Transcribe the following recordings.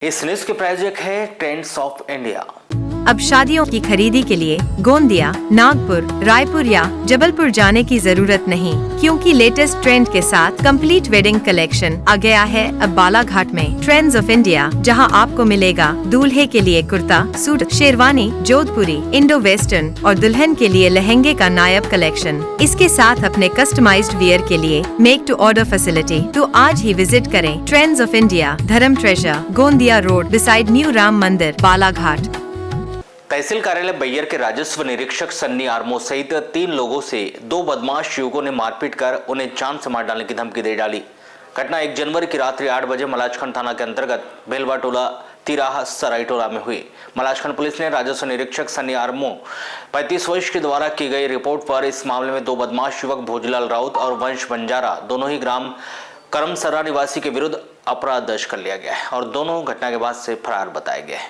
इस न्यूज के प्रायोजक है ट्रेंड्स ऑफ इंडिया। अब शादियों की खरीदी के लिए गोंदिया, नागपुर, रायपुर या जबलपुर जाने की जरूरत नहीं, क्योंकि लेटेस्ट ट्रेंड के साथ कंप्लीट वेडिंग कलेक्शन आ गया है अब बालाघाट में। ट्रेंड्स ऑफ इंडिया, जहां आपको मिलेगा दूल्हे के लिए कुर्ता, सूट, शेरवानी, जोधपुरी, इंडो वेस्टर्न और दुल्हन के लिए लहंगे का नायब कलेक्शन। इसके साथ अपने कस्टमाइज्ड वियर के लिए मेक टू ऑर्डर फैसिलिटी। तो आज ही विजिट करें ट्रेंड्स ऑफ इंडिया, धर्म treasure, Gondia road, beside new Ram मंदिर, बालाघाट। तहसील कार्यालय बैयर के राजस्व निरीक्षक सन्नी आर्मो सहित 3 लोगों से 2 बदमाश युवकों ने मारपीट कर उन्हें जान से मार डालने की धमकी दे डाली। घटना 1 जनवरी की रात्रि 8 बजे मलाजखंड थाना के अंतर्गत भेलवा टोला तिराहा सरायटोला में हुई। मलाजखंड पुलिस ने राजस्व निरीक्षक सन्नी आर्मो 35 वर्ष के द्वारा की गई रिपोर्ट पर इस मामले में 2 बदमाश युवक भोजलाल राउत और वंश बंजारा दोनों ही ग्राम करमसरा निवासी के विरुद्ध अपराध दर्ज कर लिया गया है और दोनों घटना के बाद से फरार बताए गए।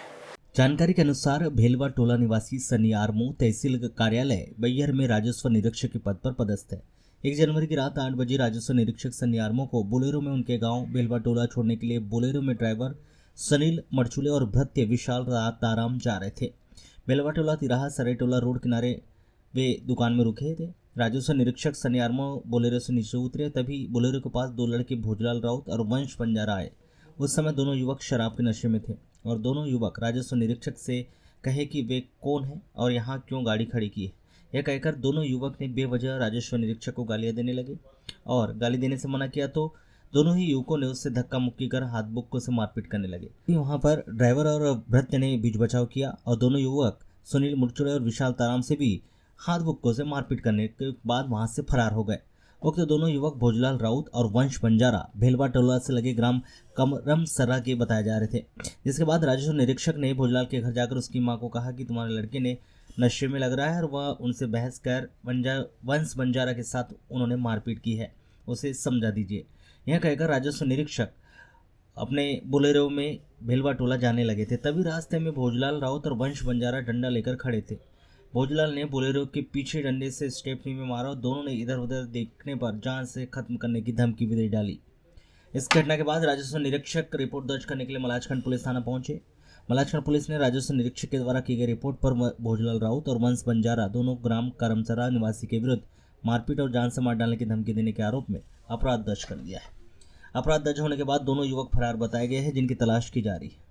जानकारी के अनुसार भेलवा टोला निवासी सन्नी आर्मो तहसील कार्यालय बैयर में राजस्व निरीक्षक के पद पर पदस्थ है। 1 जनवरी की रात 8 बजे राजस्व निरीक्षक सन्नी आर्मो को बोलेरो में उनके गांव भेलवा टोला छोड़ने के लिए बोलेरो में ड्राइवर सनील मरचुले और भृत्य विशाल ताराम जा रहे थे। भेलवा टोला तिराहा सरायटोला रोड किनारे वे दुकान में रुके थे। राजस्व निरीक्षक सन्नी आर्मो बोलेरो से नीचे उतरे, तभी बोलेरो के पास 2 लड़के भोजलाल राउत और वंश बंजारा आए। उस समय दोनों युवक शराब के नशे में थे और दोनों युवक राजस्व निरीक्षक से कहे कि वे कौन हैं और यहाँ क्यों गाड़ी खड़ी की है। यह कहकर दोनों युवक ने बेवजह राजस्व निरीक्षक को गालियाँ देने लगे और गाली देने से मना किया तो दोनों ही युवकों ने उससे धक्का मुक्की कर हाथ बुक्कों से मारपीट करने लगे। वहाँ पर ड्राइवर और भृत्य ने बीच बचाव किया और दोनों युवक सुनील मुरचुड़े और विशाल ताराम से भी हाथ बुक्कों से मारपीट करने के बाद वहाँ से फरार हो गए। उक्त दोनों युवक भोजलाल राउत और वंश बंजारा भेलवा टोला से लगे ग्राम करमसरा के बताए जा रहे थे। जिसके बाद राजस्व निरीक्षक ने भोजलाल के घर जाकर उसकी मां को कहा कि तुम्हारे लड़के ने नशे में लग रहा है और वह उनसे बहस कर वंश बंजारा के साथ उन्होंने मारपीट की है, उसे समझा दीजिए। यह कहकर राजस्व निरीक्षक अपने बोलेरो में भेलवा टोला जाने लगे थे। तभी रास्ते में भोजलाल राउत और वंश बंजारा डंडा लेकर खड़े थे। भोजलाल ने बोलेरो के पीछे डंडे से स्टेपनी में मारा और दोनों ने इधर उधर देखने पर जान से खत्म करने की धमकी भी दे डाली। इस घटना के बाद राजस्व निरीक्षक रिपोर्ट दर्ज करने के लिए मलाजखंड पुलिस थाना पहुंचे। मलाजखंड पुलिस ने राजस्व निरीक्षक के द्वारा की गई रिपोर्ट पर भोजलाल राउत और वंश बंजारा दोनों ग्राम करमसरा निवासी के विरुद्ध मारपीट और जान से मार डालने की धमकी देने के आरोप में अपराध दर्ज कर दिया है। अपराध दर्ज होने के बाद दोनों युवक फरार बताए गए हैं, जिनकी तलाश की जा रही है।